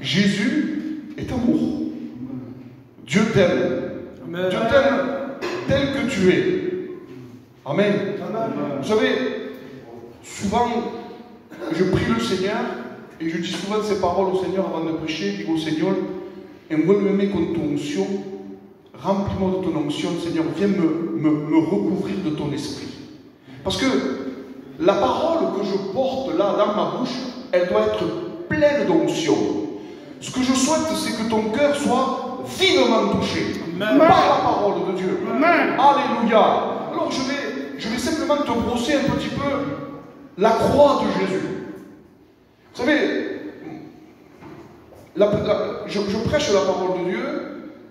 Jésus est amour. Dieu t'aime. Dieu t'aime tel que tu es. Amen. Vous savez, souvent, je prie le Seigneur et je dis souvent ces paroles au Seigneur avant de prêcher. Je dis au Seigneur, envuelve-moi con ton onction, remplis-moi de ton onction, Seigneur, viens me recouvrir de ton esprit. Parce que la parole que je porte là dans ma bouche, elle doit être pleine d'onction. Ce que je souhaite, c'est que ton cœur soit vivement touché par la parole de Dieu. Alléluia. Alors je vais simplement te brosser un petit peu la croix de Jésus. Vous savez, je prêche la parole de Dieu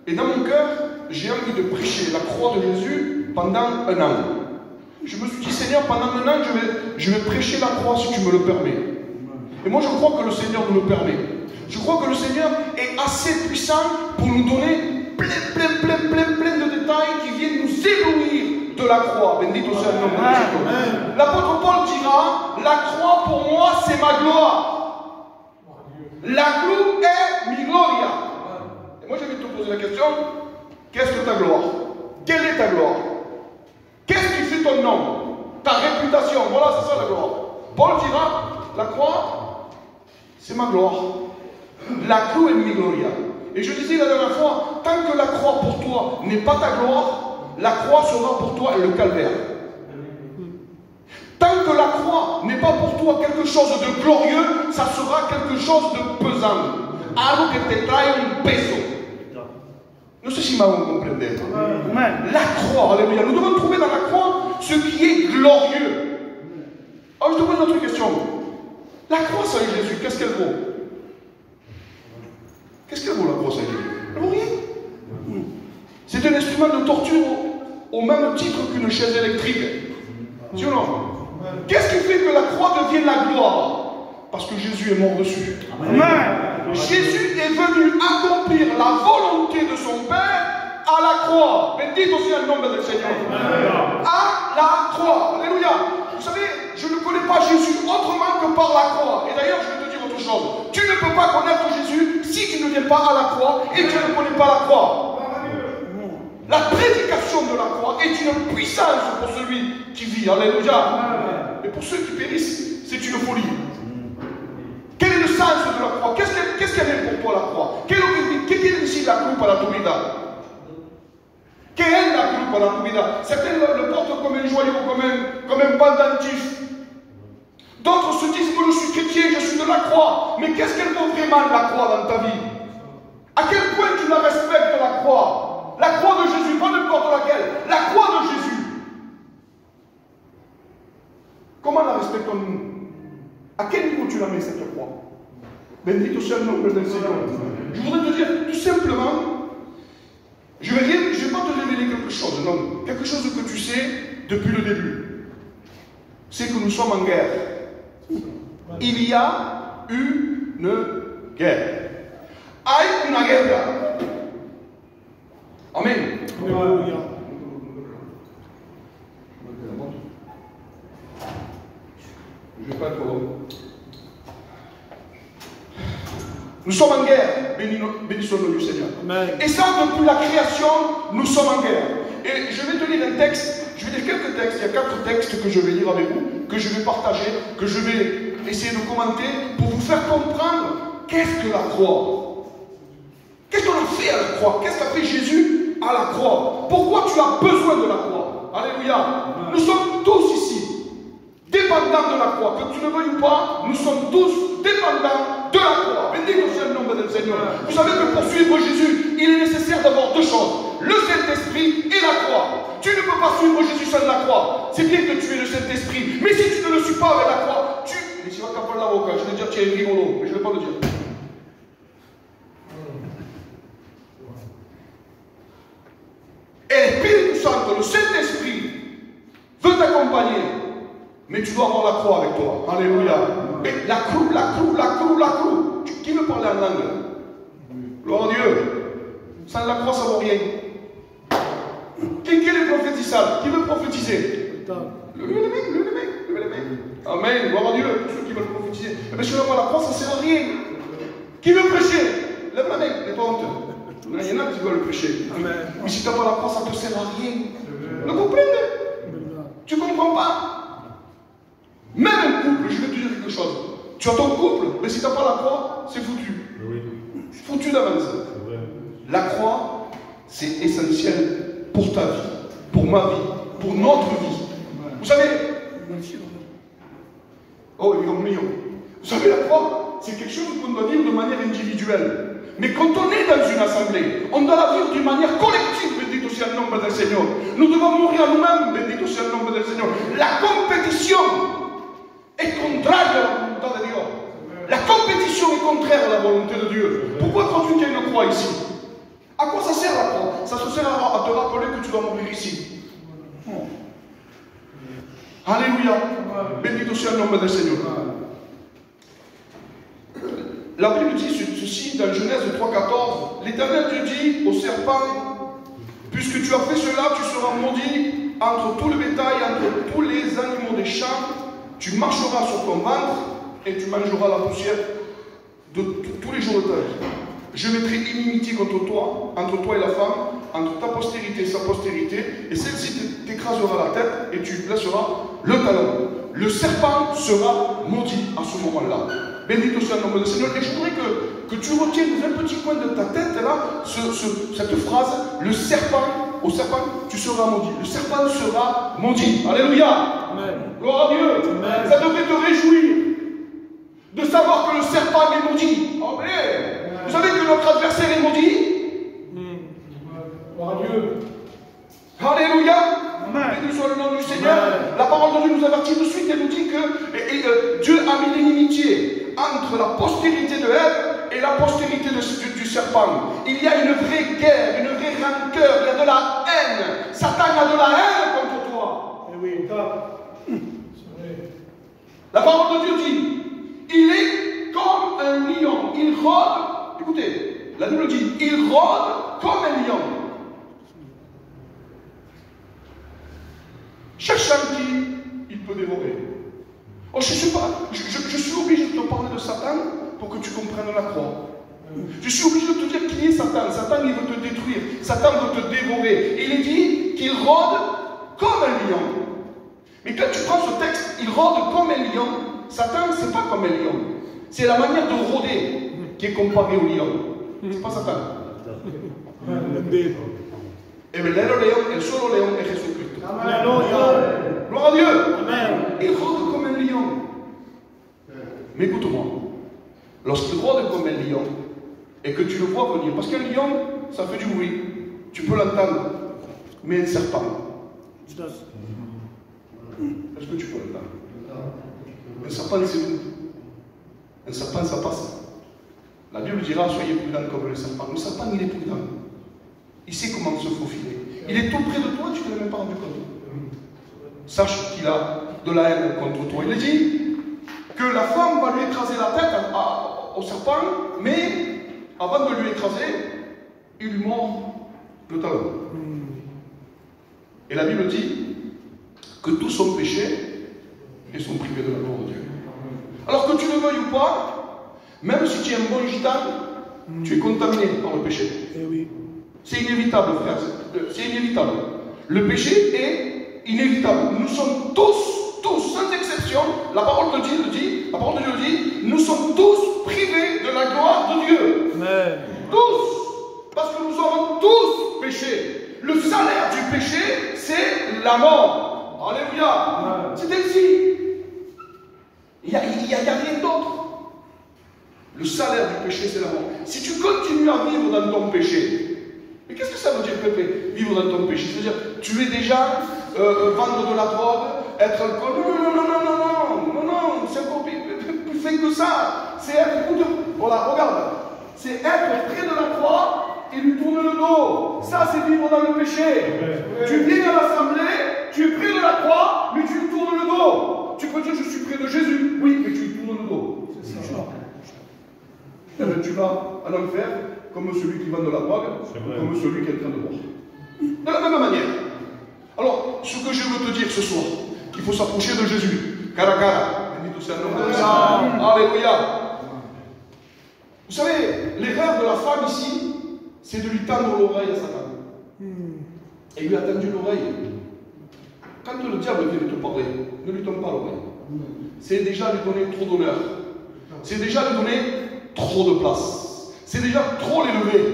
et dans mon cœur, j'ai envie de prêcher la croix de Jésus pendant un an. Je me suis dit, Seigneur, pendant un an, je vais prêcher la croix si tu me le permets. Et moi, je crois que le Seigneur nous le permet. Je crois que le Seigneur est assez puissant pour nous donner plein de détails qui viennent nous éblouir de la croix. Bendito soit le nom de Dieu. L'apôtre Paul dira, la croix pour moi, c'est ma gloire. La cruz est mi gloria. Et moi, je vais te poser la question, qu'est-ce que ta gloire? Quelle est ta gloire? Qu'est-ce qui fait ton nom? Ta réputation. Voilà, c'est ça la gloire. Paul dira, la croix, c'est ma gloire. La cruz est mi gloria. Et je disais la dernière fois, tant que la croix pour toi n'est pas ta gloire, la croix sera pour toi le calvaire. Tant que la croix n'est pas pour toi quelque chose de glorieux, ça sera quelque chose de pesant. Algo que te trae un peso. Non sais si vous comprenez. La croix, alléluia. Nous devons trouver dans la croix ce qui est glorieux. Alors je te pose une autre question. La croix sans Jésus, qu'est-ce qu'elle vaut? Qu'est-ce qu'elle vaut la croix sans Jésus? Elle vaut rien. C'est un instrument de torture au même titre qu'une chaise électrique. Si ou non? Qu'est-ce qui fait que la croix devienne la gloire? Parce que Jésus est mort dessus. Amen. Jésus est venu accomplir la volonté de son Père à la croix. Bendito soit le nom du Seigneur. Amen. À la croix. Alléluia. Vous savez, je ne connais pas Jésus autrement que par la croix. Et d'ailleurs, je vais te dire autre chose. Tu ne peux pas connaître Jésus si tu ne viens pas à la croix et tu ne connais pas la croix. La prédication de la croix est une puissance pour celui qui vit. Alléluia. Et pour ceux qui périssent, c'est une folie. Quel est le sens de la croix? Qu'est-ce qu'elle est pour toi la croix? ¿Qué quiere decir la cruz para tu vida? ¿Qué es la cruz para tu vida? Certains le portent comme un joyau, comme un pendentif. D'autres se disent, moi je suis chrétien, je suis de la croix. Mais qu'est-ce qu'elle vaut vraiment la croix dans ta vie? À quel point tu la respectes la croix? La croix de Jésus, pas n'importe laquelle. La croix de Jésus. Comment la respectons-nous? À quel niveau tu la mets cette croix? Bendito soit le nom du Seigneur. Je voudrais te dire tout simplement, je ne vais pas te révéler quelque chose, non. Quelque chose que tu sais depuis le début. C'est que nous sommes en guerre. Il y a une guerre. Hay una guerra. Amen. Alléluia. Je ne vais pas être long. Nous sommes en guerre. Béni soit le nom du Seigneur. Amen. Et ça, depuis la création, nous sommes en guerre. Et je vais te lire un texte. Je vais lire quelques textes. Il y a 4 textes que je vais lire avec vous, que je vais partager, que je vais essayer de commenter pour vous faire comprendre qu'est-ce que la croix. Qu'est-ce qu'on a fait à la croix? Qu'est-ce qu'a fait Jésus à la croix? Pourquoi tu as besoin de la croix? Alléluia. Nous sommes tous ici dépendants de la croix. Que tu ne veuilles pas, nous sommes tous dépendants de la croix. Bendito soit le nom du Seigneur. Vous savez que pour suivre Jésus, il est nécessaire d'avoir 2 choses. Le Saint-Esprit et la croix. Tu ne peux pas suivre Jésus sans la croix. C'est bien que tu aies le Saint-Esprit. Mais si tu ne le suis pas avec la croix, tu... Mais si tu vas capter la boca, je vais dire tu es rigolo, mais je ne vais pas le dire. Et l'Esprit Saint, le Saint-Esprit, veut t'accompagner. Mais tu dois avoir la croix avec toi. Alléluia. Et la croix. Qui veut parler en langue? Gloire à Dieu. Sans la croix, ça ne vaut rien. Qui est le prophétisable? Qui veut prophétiser? Levez les mains. Amen. Gloire à Dieu. Pour ceux qui veulent prophétiser. Mais si on n'a pas la croix, ça ne sert à rien. Qui veut prêcher? Lève la main, n'aie pas honte. Il y en a qui veulent prêcher. Mais si tu n'as pas la croix, ça ne te sert à rien. Vous comprenez? Tu ne comprends pas? Même un couple, je vais te dire quelque chose. Tu as ton couple, mais si tu n'as pas la croix, c'est foutu. Foutu d'avance. La croix, c'est essentiel pour ta vie, pour ma vie, pour notre vie. Vous savez, oh, vous savez, la croix, c'est quelque chose qu'on doit vivre de manière individuelle. Mais quand on est dans une assemblée, on doit la vivre d'une manière collective, bendito soit le nom del Seigneur. Nous devons mourir à nous-mêmes, bendito soit le nom del Seigneur. La compétition est contraire à la volonté de Dieu. La compétition est contraire à la volonté de Dieu. Pourquoi crois-tu qu'il y a une croix ici? À quoi ça sert la croix? Ça se sert à te rappeler que tu dois mourir ici. Alléluia. Bendito soit le nom del Seigneur. La Bible dit ceci dans Genèse 3,14. L'Éternel te dit au serpent, puisque tu as fait cela, tu seras maudit entre tout le bétail, entre tous les animaux des champs. Tu marcheras sur ton ventre et tu mangeras la poussière de tous les jours de ta vie. Je mettrai inimitié contre toi et la femme, entre ta postérité et sa postérité, et celle-ci t'écrasera la tête et tu blesseras le talon. Le serpent sera maudit à ce moment-là. Bendito soit le nom du Seigneur. Et je voudrais que tu retiennes dans un petit coin de ta tête, là, cette phrase, le serpent, au serpent, tu seras maudit. Le serpent sera maudit. Alléluia. Amen. Gloire à Dieu. Amen. Ça devrait te réjouir de savoir que le serpent est maudit. Amen. Vous savez que notre adversaire est maudit. Gloire à Dieu. Alléluia. Béni soit le nom du Seigneur. Amen. La parole de Dieu nous avertit de suite. Elle nous dit que Dieu a mis l'inimitié entre la postérité de Ève et la postérité du serpent. Il y a une vraie guerre, une vraie rancœur, il y a de la haine. Satan a de la haine contre toi. Oui, la parole de Dieu dit, il est comme un lion. Il rôde, écoutez, la Bible dit, il rôde comme un lion. Cherchant qui il peut dévorer. Oh, je suis obligé de te parler de Satan pour que tu comprennes la croix. Je suis obligé de te dire qui est Satan. Satan, il veut te détruire. Satan veut te dévorer. Et il est dit qu'il rôde comme un lion. Mais quand tu prends ce texte, il rôde comme un lion. Satan, c'est pas comme un lion. C'est la manière de rôder qui est comparée au lion. C'est pas Satan. Et le león, el solo león es Jesucristo. Alléluia. Gloire à Dieu. Amen. Il rôde comme un lion. Mais écoute-moi, lorsqu'il rôde comme un lion et que tu le vois venir, parce qu'un lion, ça fait du bruit, tu peux l'entendre, mais un serpent, est-ce que tu peux l'entendre? Un serpent, c'est où? Un serpent, ça passe. La Bible dira, soyez prudents comme le serpent. Le serpent, il est prudent. Il sait comment se faufiler. Il est tout près de toi, tu ne t'es même pas rendu compte. Sache qu'il a de la haine contre toi. Il dit que la femme va lui écraser la tête au serpent, mais avant de lui écraser, il lui mord le talon. Et la Bible dit que tous sont péchés et sont privés de la gloire de Dieu. Alors que tu le veuilles ou pas, même si tu es un bon gitan, tu es contaminé par le péché. Eh oui. C'est inévitable, frère. C'est inévitable. Le péché est inévitable. Nous sommes tous, sans exception, la parole de Dieu le dit, nous sommes tous privés de la gloire de Dieu. Amen. Tous. Parce que nous avons tous péché. Le salaire du péché, c'est la mort. Alléluia. C'est ainsi. Il n'y a rien d'autre. Le salaire du péché, c'est la mort. Si tu continues à vivre dans ton péché, mais qu'est-ce que ça veut dire, Pépé, vivre dans ton péché? C'est-à-dire, tu es déjà vendre de la drogue, être alcool. Non, c'est encore plus fait que ça. C'est être, voilà, regarde, c'est être près de la croix et lui tourner le dos. Ça, c'est vivre dans le péché. Ouais. Tu viens à l'assemblée, tu es près de la croix, mais tu lui tournes le dos. Tu peux dire, je suis près de Jésus. Oui, mais tu lui tournes le dos. C'est ça. Et bien, tu vas en enfer comme celui qui vend de la drogue, comme celui qui est en train de boire. De la même manière. Alors, ce que je veux te dire ce soir, qu'il faut s'approcher de Jésus. Cara. Alléluia. Vous savez, l'erreur de la femme ici, c'est de lui tendre l'oreille à Satan. Et lui a tendu l'oreille. Quand le diable vient te parler, ne lui tends pas l'oreille. C'est déjà lui donner trop d'honneur. C'est déjà lui donner trop de place. C'est déjà trop l'élever.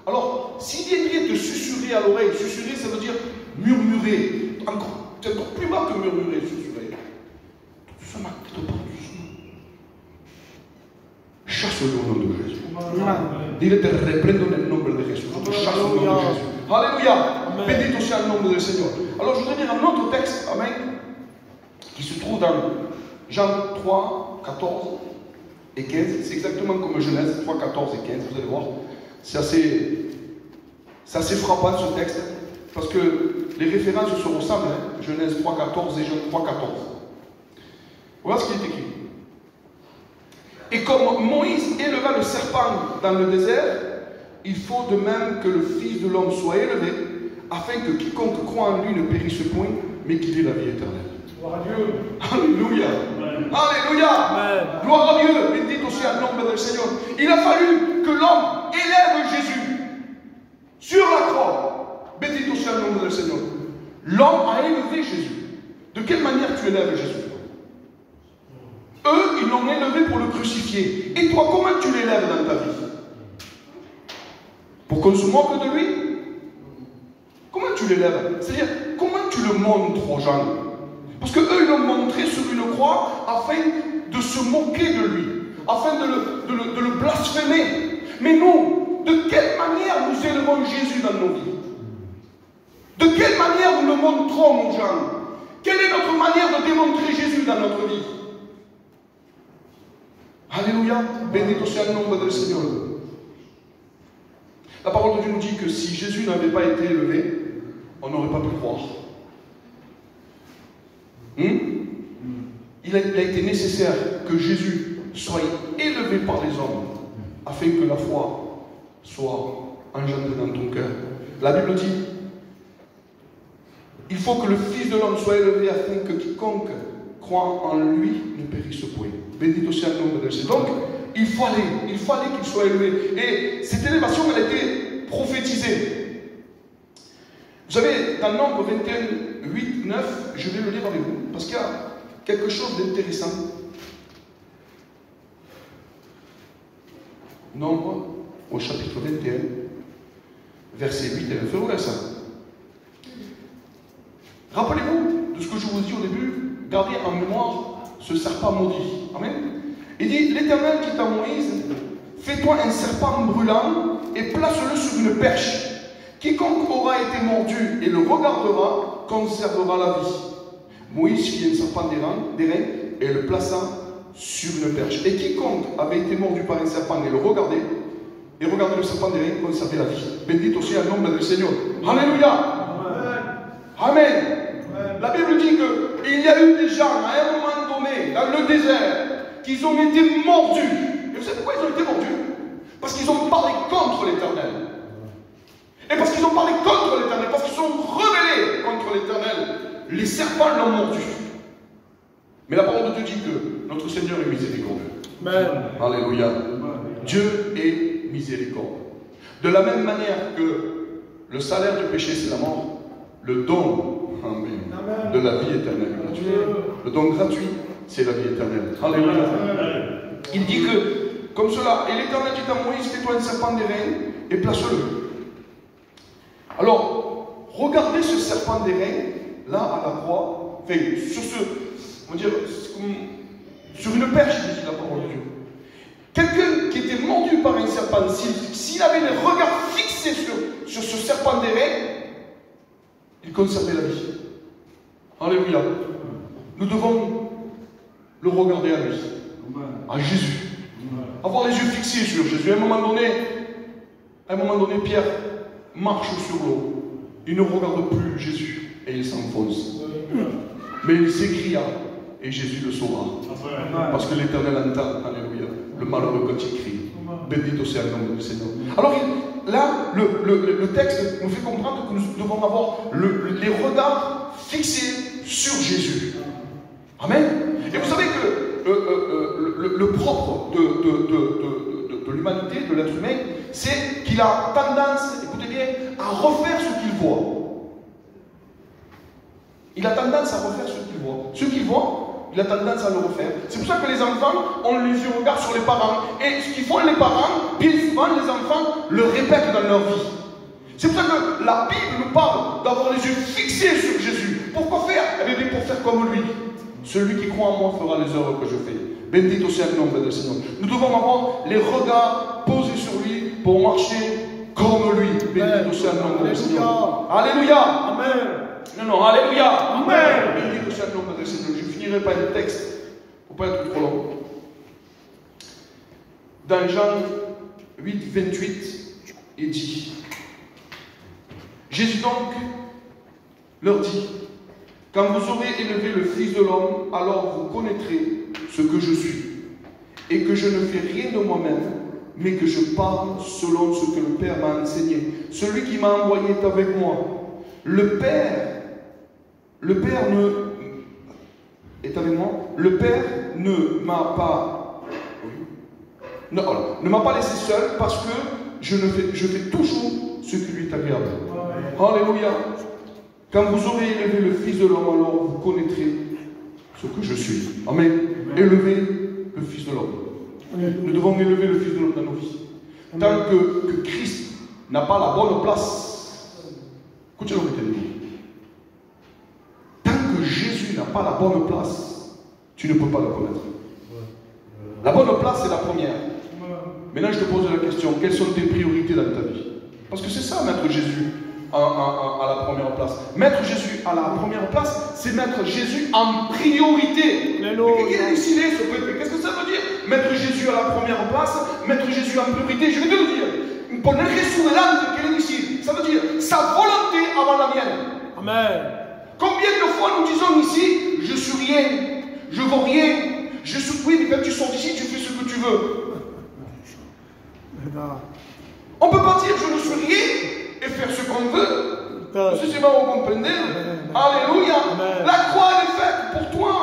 Alors, s'il viendrait te susurrer à l'oreille, susurrer, ça veut dire murmurer. C'est encore plus bas que murmurer, susurrer. Doucement, te parle doucement. Chasse-le au nom de Jésus. Dile, te reprendo en el nombre de Jésus. Je te chasse au nom de Jésus. Alléluia. Bendito sea le nom du Seigneur. Alors, je voudrais dire un autre texte, amen, qui se trouve dans Jean 3, 14 et 15. C'est exactement comme Genèse 3, 14 et 15. Vous allez voir. C'est assez frappant ce texte, parce que les références se ressemblent. Hein. Genèse 3, 14 et Jean 3, 14. Voilà ce qui est écrit. Et comme Moïse éleva le serpent dans le désert, il faut de même que le Fils de l'homme soit élevé, afin que quiconque croit en lui ne périsse point, mais qu'il ait la vie éternelle. Gloire à Dieu. Alléluia. Amen. Alléluia. Amen. Gloire à Dieu. Bendito sea el nombre del Seigneur. Il a fallu que l'homme élève Jésus sur la croix. Bendito sea el nombre del Seigneur. L'homme a élevé Jésus. De quelle manière tu élèves Jésus? Eux, ils l'ont élevé pour le crucifier. Et toi, comment tu l'élèves dans ta vie? Pour qu'on se moque de lui? Comment tu l'élèves? C'est-à-dire, comment tu le montres aux gens? Parce qu'eux, ils l'ont montré sur une croix afin de se moquer de lui, afin de le blasphémer. Mais nous, de quelle manière nous élevons Jésus dans nos vies? De quelle manière nous le montrons aux gens? Quelle est notre manière de démontrer Jésus dans notre vie? Alléluia, bendito sea le nom du Seigneur. La parole de Dieu nous dit que si Jésus n'avait pas été élevé, on n'aurait pas pu croire. Il a été nécessaire que Jésus soit élevé par les hommes afin que la foi soit engendrée dans ton cœur. La Bible dit, il faut que le Fils de l'homme soit élevé afin que quiconque croit en lui ne périsse point. Bendito sea le nom de Dieu. Donc, il fallait qu'il soit élevé. Et cette élévation, elle a été prophétisée. Vous savez, dans Nombre 21, 8, 9, je vais le lire avec vous, parce qu'il y a quelque chose d'intéressant. Nombre, au chapitre 21, verset 8 et 9. Faites-vous ça. Rappelez-vous de ce que je vous ai dit au début, gardez en mémoire ce serpent maudit. Amen. Il dit, l'Éternel dit à Moïse, fais-toi un serpent brûlant et place-le sur une perche. Quiconque aura été mordu et le regardera, conservera la vie. Moïse fit un serpent d'airain et le plaça sur une perche. Et quiconque avait été mordu par un serpent et regardait le serpent d'airain, conservait la vie. Bendito sea le nom du Seigneur. Alléluia. Amen. Amen. La Bible dit qu'il y a eu des gens à un moment donné dans le désert qui ont été mordus. Et vous savez pourquoi ils ont été mordus? Parce qu'ils ont parlé contre l'Éternel. Et parce qu'ils ont parlé contre l'Éternel, parce qu'ils sont rebellés contre l'Éternel, les serpents l'ont mordu. Mais la parole de Dieu dit que notre Seigneur est miséricordieux. Amen. Alléluia. Dieu est miséricordieux. De la même manière que le salaire du péché c'est la mort, le don de la vie éternelle est gratuit. Le don gratuit, c'est la vie éternelle. Alléluia. Il dit que, comme cela, et l'Éternel dit à Moïse, fais-toi un serpent d'airain et place-le. Alors, regardez ce serpent d'airain, là, à la croix, enfin, sur une perche, dit la parole de Dieu. Quelqu'un qui était mordu par un serpent, s'il avait les regards fixés sur ce serpent d'airain, il conservait la vie. Alléluia. Nous devons le regarder à lui, à Jésus. Avoir les yeux fixés sur Jésus. À un moment donné, Pierre marche sur l'eau. Il ne regarde plus Jésus et il s'enfonce. Mais il s'écria et Jésus le sauvera. Parce que l'Éternel entend, alléluia, le malheureux quand il crie. Bendito sea le nom du Seigneur. Alors là, le texte nous fait comprendre que nous devons avoir les regards fixés sur Jésus. Amen. Et vous savez que le propre de l'humanité, de l'être humain, c'est qu'il a tendance, écoutez bien, à refaire ce qu'il voit. Il a tendance à refaire ce qu'il voit. Ce qu'il voit, il a tendance à le refaire. C'est pour ça que les enfants ont les yeux regardés sur les parents. Et ce qu'ils font les parents, bien souvent les enfants le répètent dans leur vie. C'est pour ça que la Bible nous parle d'avoir les yeux fixés sur Jésus. Pourquoi faire? Eh bien, pour faire comme lui. Celui qui croit en moi fera les œuvres que je fais. Bendito sea le nombre del Seigneur. Nous devons avoir les regards posés sur lui pour marcher comme lui. Bendito sea le nombre del Seigneur. Alléluia. Amen. Non, alléluia. Amen. Bendito sea le nombre del Seigneur. Je finirai par le texte pour ne pas être trop long. Dans Jean 8, 28, il dit, Jésus donc leur dit, quand vous aurez élevé le Fils de l'homme, alors vous connaîtrez ce que je suis, et que je ne fais rien de moi-même, mais que je parle selon ce que le Père m'a enseigné. Celui qui m'a envoyé est avec moi. Le Père est avec moi. Le Père ne m'a pas laissé seul parce que je fais toujours ce qui lui est agréable. Alléluia. Quand vous aurez élevé le Fils de l'homme, alors vous connaîtrez ce que je suis. Amen. Élevez le Fils de l'homme. Nous devons élever le Fils de l'homme dans nos vies. Tant que Christ n'a pas la bonne place, écoutez-le, tant que Jésus n'a pas la bonne place, tu ne peux pas le connaître. La bonne place, c'est la première. Maintenant, je te pose la question, quelles sont tes priorités dans ta vie? Parce que c'est ça, mettre Jésus à la première place. Mettre Jésus à la première place, c'est mettre Jésus en priorité. Qu'est-ce que ça veut dire? Mettre Jésus à la première place, mettre Jésus en priorité. Je vais te le dire. Poner Jesús delante, quiere decir, ça veut dire sa volonté avant la mienne. Amen. Combien de fois nous disons ici, je suis rien, je vaux rien, je suis oui, mais quand tu sors d'ici, tu fais ce que tu veux. On ne peut pas dire je ne suis rien et faire ce qu'on veut. C'est pas vous comprenez. Alléluia. La croix elle est faite pour toi.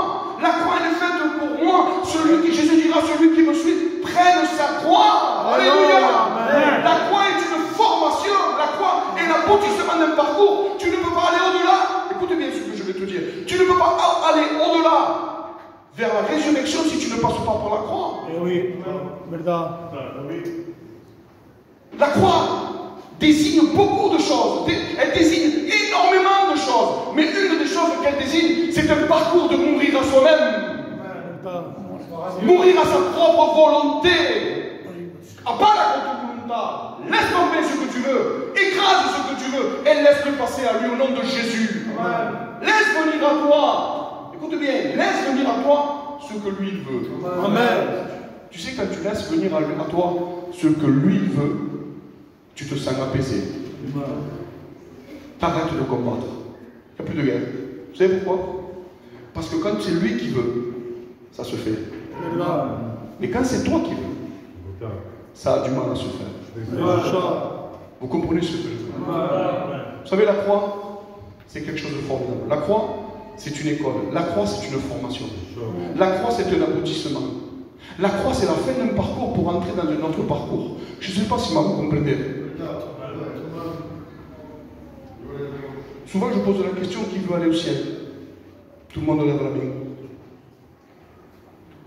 La croix elle est faite pour moi. Jésus dira celui qui me suit prenne sa croix. Alléluia. La croix est une formation. La croix est l'aboutissement d'un parcours. Tu ne peux pas aller au-delà. Écoutez bien ce que je vais te dire. Tu ne peux pas aller au-delà vers la résurrection si tu ne passes pas par la croix. Oui, la croix désigne beaucoup de choses. Elle désigne énormément de choses. Mais une des choses qu'elle désigne, c'est un parcours de mourir à soi-même. Mourir à sa propre volonté. À part la volonté. Laisse tomber ce que tu veux. Écrase ce que tu veux. Et laisse-le passer à lui au nom de Jésus. Laisse venir à toi. Écoute bien. Laisse venir à toi ce que lui veut. Amen. Tu sais, quand tu laisses venir à toi ce que lui veut, tu te sens apaisé. T'arrêtes de combattre. Il n'y a plus de guerre. Vous savez pourquoi? Parce que quand c'est lui qui veut, ça se fait. Mais quand c'est toi qui veux, ça a du mal à se faire. Vous comprenez ce que je veux dire? Vous savez, la croix, c'est quelque chose de formidable. La croix, c'est une école. La croix, c'est une formation. La croix, c'est un aboutissement. La croix, c'est la fin d'un parcours pour entrer dans un autre parcours. Je ne sais pas si vous comprenez. Souvent, je pose la question, qui veut aller au ciel? Tout le monde lève la main.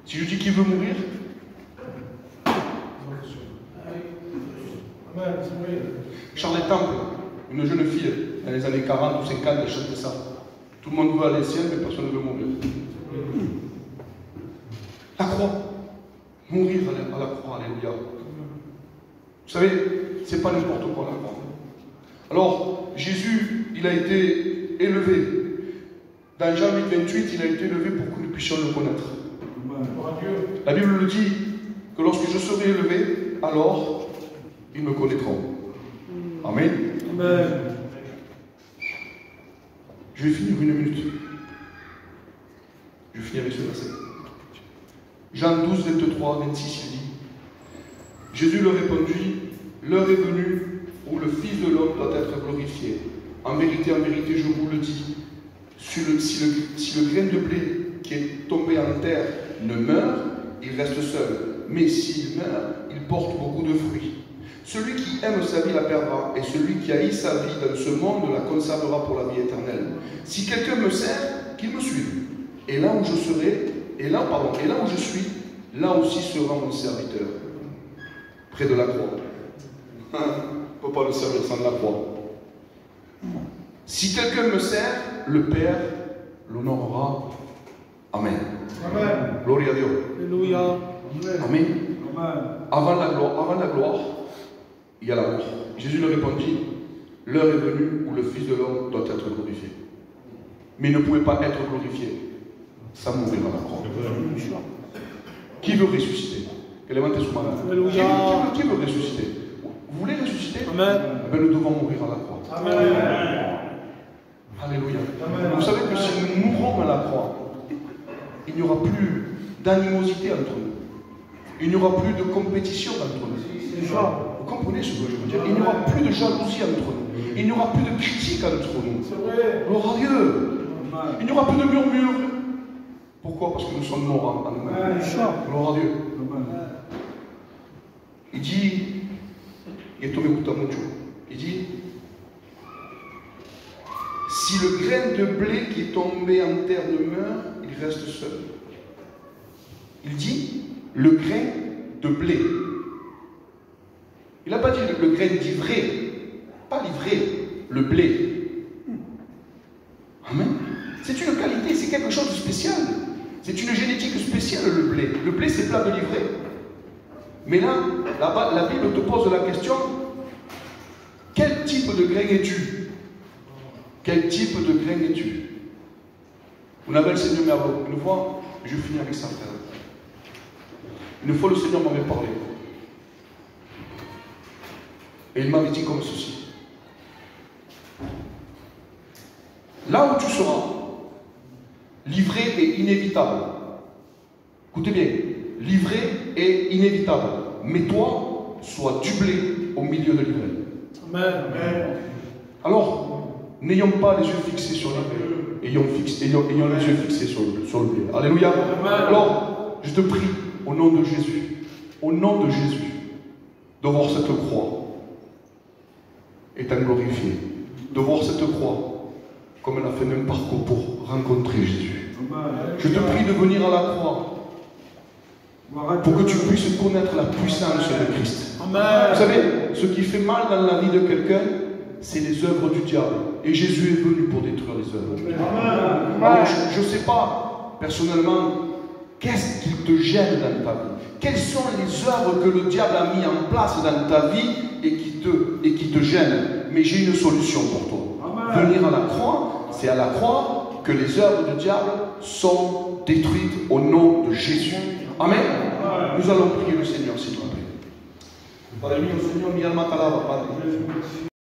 Si je dis qui veut mourir? Charlotte Temple, une jeune fille, dans les années 40 ou 50, elle chantait ça. Tout le monde veut aller au ciel, mais personne ne veut mourir. La croix. Mourir à la croix, alléluia. Vous savez, c'est pas n'importe quoi la croix. Alors, Jésus, il a été élevé. Dans Jean 8, 28, il a été élevé pour que nous puissions le connaître. La Bible le dit que lorsque je serai élevé, alors ils me connaîtront. Amen. Amen. Je vais finir une minute. Je finis avec ce verset. Jean 12, 23, 26, il dit, Jésus leur répondit, l'heure est venue où le Fils de l'homme doit être glorifié. En vérité, je vous le dis, si le grain de blé qui est tombé en terre ne meurt, il reste seul. mais s'il meurt, il porte beaucoup de fruits. Celui qui aime sa vie la perdra, et celui qui haït sa vie dans ce monde la conservera pour la vie éternelle. Si quelqu'un me sert, qu'il me suive. Et là où je serai, et là où je suis, là aussi sera mon serviteur. Près de la croix. On ne peut pas le servir sans la croix. Si quelqu'un me sert, le Père l'honorera. Amen. Amen. Gloria a Dieu. Alléluia. Amen. Amen. Avant la gloire, il y a la mort. Jésus leur répondit, l'heure est venue où le Fils de l'homme doit être glorifié. Mais il ne pouvait pas être glorifié sans mourir à la croix. Qui veut ressusciter? Qui veut ressusciter? Vous voulez ressusciter? Amen. Ben, nous devons mourir à la croix. Amen. Alléluia. Amen. Vous savez que si nous mourons à la croix, il n'y aura plus d'animosité entre nous. Il n'y aura plus de compétition entre nous. Vous comprenez ce que je veux dire? Il n'y aura plus de jalousie entre nous. Il n'y aura plus de critique entre nous. Gloire à Dieu. Il n'y aura plus de murmure. Pourquoi? Parce que nous sommes morts en nous-mêmes. Gloire à Dieu. Il dit, il dit, si le grain de blé qui est tombé en terre demeure, il reste seul. Il dit, le grain de blé. Il n'a pas dit le grain d'ivré, pas l'ivré, le blé. Amen. C'est une qualité, c'est quelque chose de spécial. C'est une génétique spéciale, le blé. Le blé, c'est plein de livré. Mais là, la Bible te pose la question, quel type de grain es-tu? Quel type de grain es-tu? On avait le Seigneur Merlot. Une fois, je finis avec ça, frère. Une fois, le Seigneur m'avait parlé. Et il m'avait dit comme ceci. Là où tu seras, livré est inévitable. Écoutez bien, livré est inévitable. Mais toi, sois du blé au milieu de l'ivré. Amen. Alors, n'ayons pas les yeux fixés sur l'ivré. Ayons les yeux fixés sur le blé. Alléluia. Amen. Alors, je te prie, au nom de Jésus, de voir cette croix étant glorifiée, de voir cette croix comme elle a fait un parcours pour rencontrer Jésus. Je te prie de venir à la croix pour que tu puisses connaître la puissance de Christ. Amen. Vous savez, ce qui fait mal dans la vie de quelqu'un, c'est les œuvres du diable. Et Jésus est venu pour détruire les œuvres du diable. Alors, je ne sais pas, personnellement, qu'est-ce qui te gêne dans ta vie? Quelles sont les œuvres que le diable a mis en place dans ta vie et qui te gênent? Mais j'ai une solution pour toi. Amen. Venir à la croix, c'est à la croix que les œuvres du diable sont détruites au nom de Jésus. Amen. Amen. Nous allons prier le Seigneur, s'il te plaît. Padre mío, Señor, mi alma te alaba, Padre.